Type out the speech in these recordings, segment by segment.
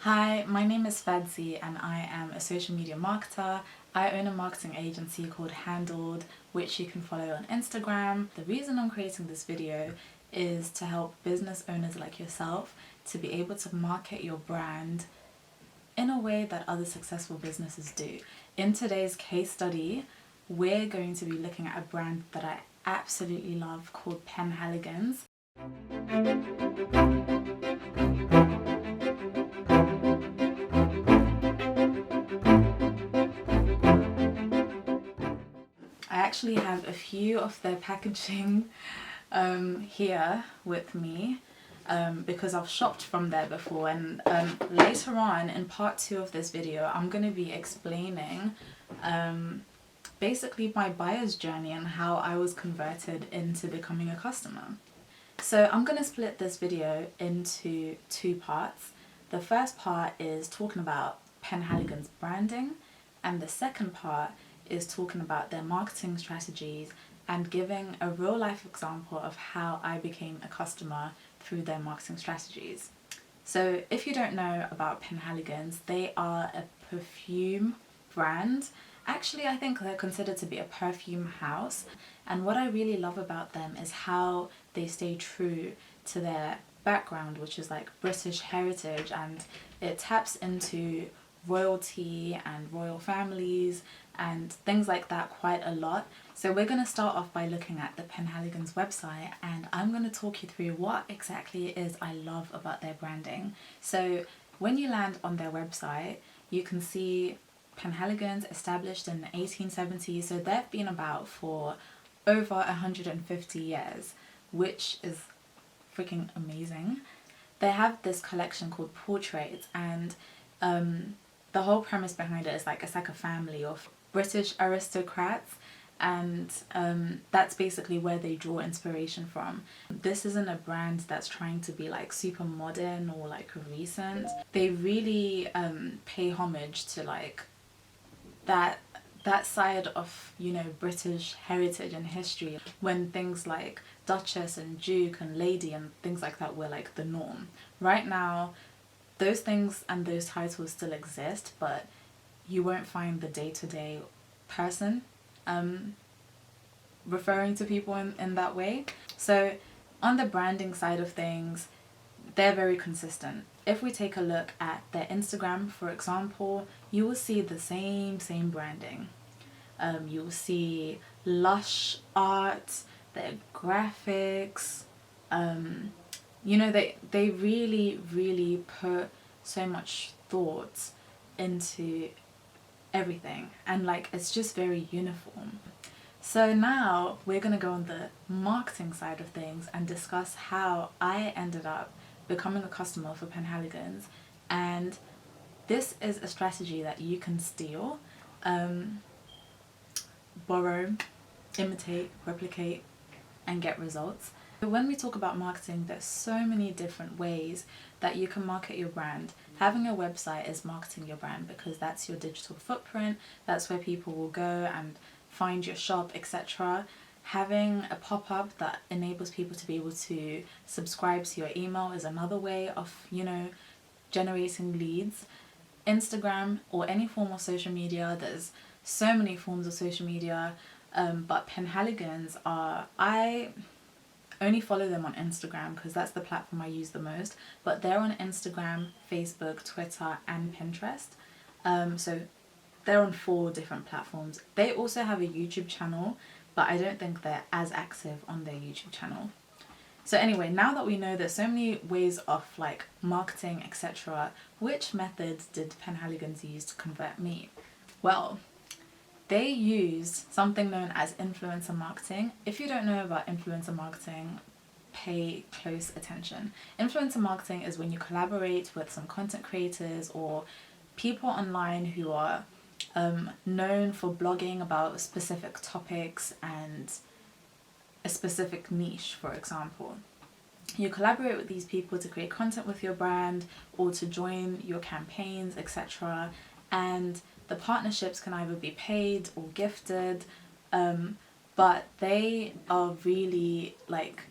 Hi, my name is Fadzi and I am a social media marketer. I own a marketing agency called Handled, which you can follow on Instagram. The reason I'm creating this video is to help business owners like yourself to be able to market your brand in a way that other successful businesses do. In today's case study, we're going to be looking at a brand that I absolutely love called Penhaligons. I actually have a few of their packaging here with me because I've shopped from there before, and later on in part 2 of this video I'm going to be explaining basically my buyer's journey and how I was converted into becoming a customer. So I'm going to split this video into 2 parts. The first part is talking about Penhaligons branding, and the second part is talking about their marketing strategies and giving a real life example of how I became a customer through their marketing strategies. So if you don't know about Penhaligons, they are a perfume brand. Actually, I think they're considered to be a perfume house, and what I really love about them is how they stay true to their background, which is like British heritage, and it taps into royalty and royal families and things like that quite a lot. So we're going to start off by looking at the Penhaligons website, and I'm going to talk you through what exactly it is I love about their branding. So when you land on their website, you can see Penhaligons established in the 1870s, so they've been about for over 150 years, which is freaking amazing. They have this collection called Portraits, and the whole premise behind it is like it's like a family of British aristocrats, and that's basically where they draw inspiration from. This isn't a brand that's trying to be like super modern or like recent. They really pay homage to like that side of, you know, British heritage and history, when things like Duchess and Duke and Lady and things like that were like the norm. Right now those things and those titles still exist, but you won't find the day-to-day person referring to people in that way. So on the branding side of things, they're very consistent. If we take a look at their Instagram, for example, you will see the same branding. You will see lush art, their graphics, you know, they really put so much thought into everything, and like it's just very uniform. So now we're going to go on the marketing side of things and discuss how I ended up becoming a customer for Penhaligons. And this is a strategy that you can steal, borrow, imitate, replicate, and get results. When we talk about marketing, there's so many different ways that you can market your brand. Having a website is marketing your brand because that's your digital footprint, that's where people will go and find your shop, etc. Having a pop-up that enables people to be able to subscribe to your email is another way of, you know, generating leads. Instagram or any form of social media, there's so many forms of social media, but Penhaligons are, I only follow them on Instagram because that's the platform I use the most, but they're on Instagram, Facebook, Twitter and Pinterest. So they're on 4 different platforms. They also have a YouTube channel, but I don't think they're as active on their YouTube channel. So anyway, now that we know there's so many ways of like marketing, etc., which methods did Penhaligons use to convert me? Well, they used something known as influencer marketing. If you don't know about influencer marketing, pay close attention. Influencer marketing is when you collaborate with some content creators or people online who are known for blogging about specific topics and a specific niche, for example. You collaborate with these people to create content with your brand or to join your campaigns, etc. And the partnerships can either be paid or gifted, but they are really like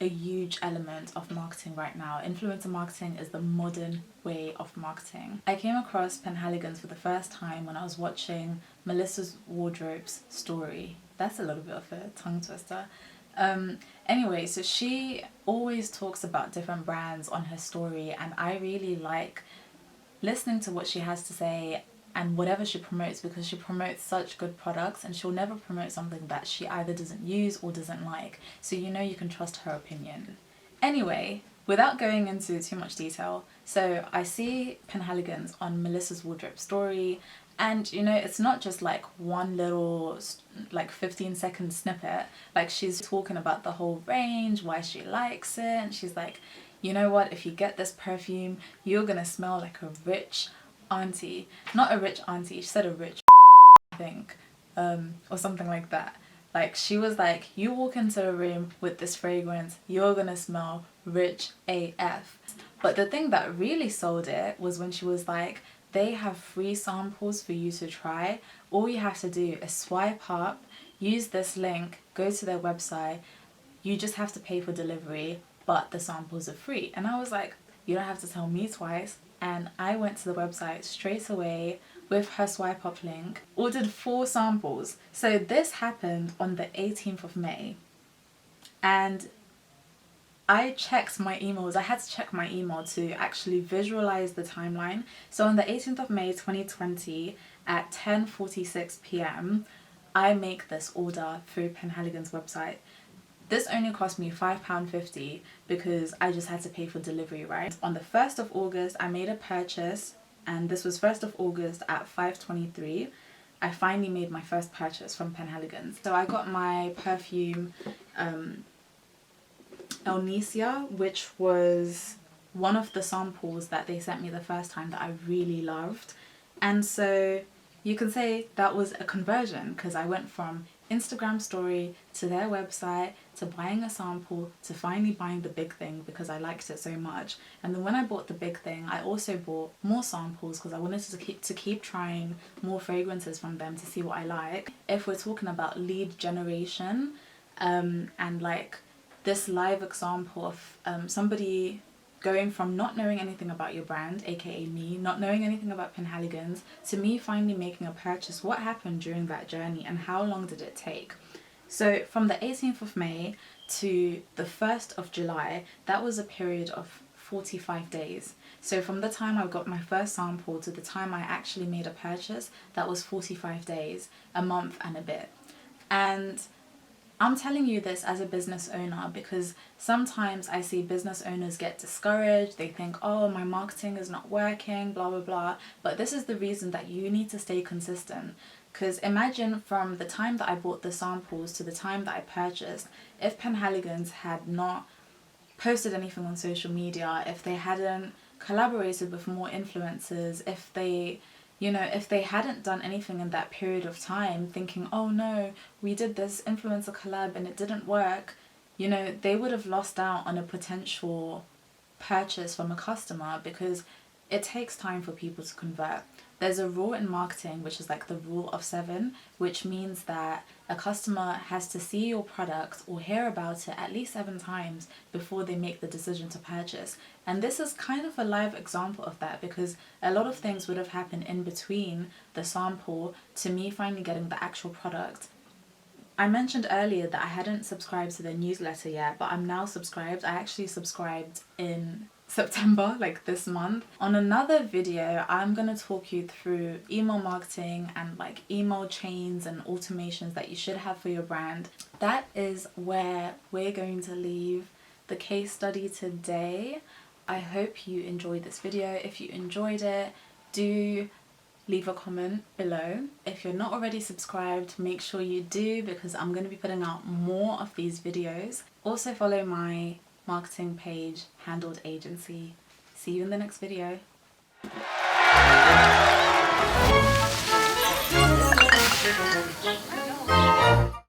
a huge element of marketing right now. Influencer marketing is the modern way of marketing. I came across Penhaligons for the first time when I was watching Melissa's Wardrobe's story. That's a little bit of a tongue twister. Anyway, so she always talks about different brands on her story, and I really like listening to what she has to say and whatever she promotes, because she promotes such good products and she'll never promote something that she either doesn't use or doesn't like, so you know you can trust her opinion. Anyway, without going into too much detail, so I see Penhaligons on Melissa's Wardrobe story, and you know, it's not just like one little like 15-second snippet. Like, she's talking about the whole range, why she likes it, and she's like, you know what, if you get this perfume, you're gonna smell like a rich auntie. Not a rich auntie, she said a rich I think, or something like that. Like, she was like, you walk into a room with this fragrance, you're gonna smell rich AF. But the thing that really sold it was when she was like, they have free samples for you to try. All you have to do is swipe up, use this link, go to their website, you just have to pay for delivery, but the samples are free. And I was like, you don't have to tell me twice. And I went to the website straight away with her swipe up link, ordered 4 samples. So this happened on the 18th of May. And I checked my emails. I had to check my email to actually visualize the timeline. So on the 18th of May 2020 at 10:46 p.m, I make this order through Penhaligons website. This only cost me £5.50 because I just had to pay for delivery, right? On the 1st of August, I made a purchase, and this was 1st of August at 5:23. I finally made my first purchase from Penhaligons. So I got my perfume Elnesia, which was one of the samples that they sent me the first time that I really loved. And so you can say that was a conversion, because I went from Instagram story to their website to buying a sample to finally buying the big thing because I liked it so much. And then when I bought the big thing, I also bought more samples because I wanted to keep trying more fragrances from them to see what I like. If we're talking about lead generation, and like this live example of somebody going from not knowing anything about your brand, aka me, not knowing anything about Penhaligons, to me finally making a purchase. What happened during that journey and how long did it take? So from the 18th of May to the 1st of July, that was a period of 45 days. So from the time I got my first sample to the time I actually made a purchase, that was 45 days, a month and a bit. And I'm telling you this as a business owner because sometimes I see business owners get discouraged. They think, oh, my marketing is not working, blah, blah, blah. But this is the reason that you need to stay consistent. Because imagine from the time that I bought the samples to the time that I purchased, if Penhaligons had not posted anything on social media, if they hadn't collaborated with more influencers, if they hadn't done anything in that period of time, thinking, oh no, we did this influencer collab and it didn't work, you know, they would have lost out on a potential purchase from a customer because it takes time for people to convert. There's a rule in marketing, which is like the rule of 7, which means that a customer has to see your product or hear about it at least 7 times before they make the decision to purchase. And this is kind of a live example of that because a lot of things would have happened in between the sample to me finally getting the actual product. I mentioned earlier that I hadn't subscribed to their newsletter yet, but I'm now subscribed. I actually subscribed in September, like this month. On another video, I'm gonna talk you through email marketing and like email chains and automations that you should have for your brand. That is where we're going to leave the case study today. I hope you enjoyed this video. If you enjoyed it, do leave a comment below. If you're not already subscribed, make sure you do because I'm going to be putting out more of these videos. Also follow my marketing page, Handled Agency. See you in the next video.